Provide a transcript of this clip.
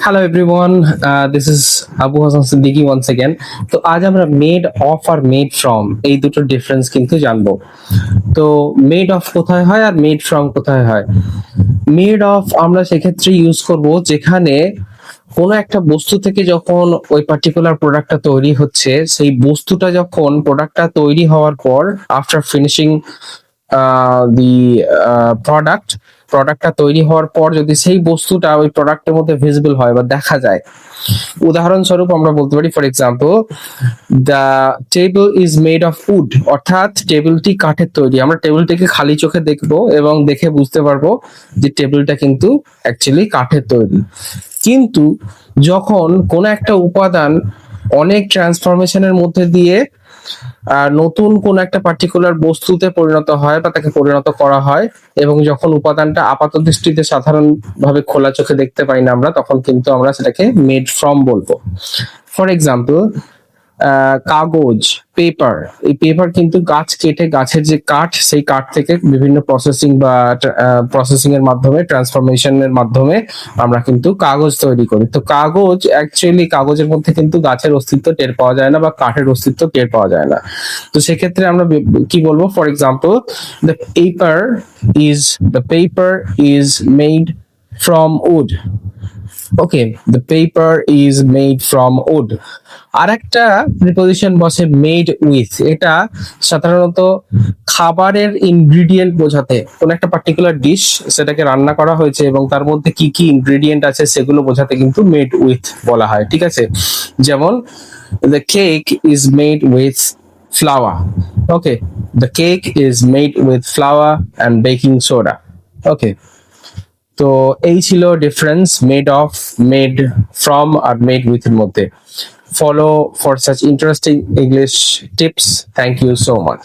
Hello everyone, this is Abu Hasan Siddiqui once again. তো আজ আমরা মেড অফ আর মেড ফ্রম এই দুটো ডিফারেন্স কিন্তু জানবো। তো মেড অফ কোথায় হয় আর মেড ফ্রম কোথায় হয়? মেড অফ আমরা সেক্ষেত্রে ইউজ করব যেখানে কোনো একটা বস্তু থেকে যখন ওই পার্টিকুলার প্রোডাক্টটা তৈরি হচ্ছে, সেই বস্তুটা যখন প্রোডাক্টটা তৈরি হওয়ার পর আফটার ফিনিশিং দি প্রোডাক্টটা তৈরি হওয়ার পর যদি সেই বস্তুটা ওই প্রোডাক্টের মধ্যে ভিজিবল হয় বা দেখা যায়, উদাহরণস্বরূপ আমরা বলতে পারি for example the table is made of wood, অর্থাৎ টেবিলটি কাঠের তৈরি। আমরা টেবিলটিকে খালি চোখে দেখবো এবং দেখে বুঝতে পারবো যে টেবিলটা কিন্তু অ্যাকচুয়ালি কাঠের তৈরি। কিন্তু যখন কোনো একটা উপাদান অনেক ট্রান্সফরমেশনের মধ্যে দিয়ে নতুন কোন একটা পার্টিকুলার বস্তুতে পরিণত হয় বা তাকে পরিণত করা হয়, এবং যখন উপাদানটা আপাত দৃষ্টিতে সাধারণভাবে খোলা চোখে দেখতে পাই না আমরা, তখন কিন্তু আমরা সেটাকে মেড ফ্রম বলবো। ফর এক্সাম্পল কাগজ, পেপার। এই পেপার কিন্তু গাছ কেটে গাছের যে কাঠ, সেই কাঠ থেকে বিভিন্ন প্রসেসিং এর মাধ্যমে, ট্রান্সফরমেশনের মাধ্যমে আমরা কিন্তু কাগজ তৈরি করি। তো কাগজ অ্যাকচুয়ালি, কাগজের মধ্যে কিন্তু গাছের অস্তিত্ব টের পাওয়া যায় না বা কাঠের অস্তিত্ব টের পাওয়া যায় না। তো সেক্ষেত্রে আমরা কি বলবো? For example the paper is made from wood. Okay, the paper is made from wood. আর একটা প্রিপোজিশন বসে মেড উইথ। এটা সাধারণত খাবারের ইনগ্রিডিয়েন্ট বোঝাতে, কোন একটা পার্টিকুলার ডিশ সেটাকে রান্না করা হয়েছে এবং তার মধ্যে কি কি ইনগ্রিডিয়েন্ট আছে সেগুলো বোঝাতে কিন্তু মেড উইথ বলা হয়। ঠিক আছে, যেমন the cake is made with flour. Okay, the cake is made with flour and baking soda. Okay, তো এই ছিল difference made of, made from আর মেড উইথ এর মধ্যে। Follow for such interesting English tips. Thank you so much.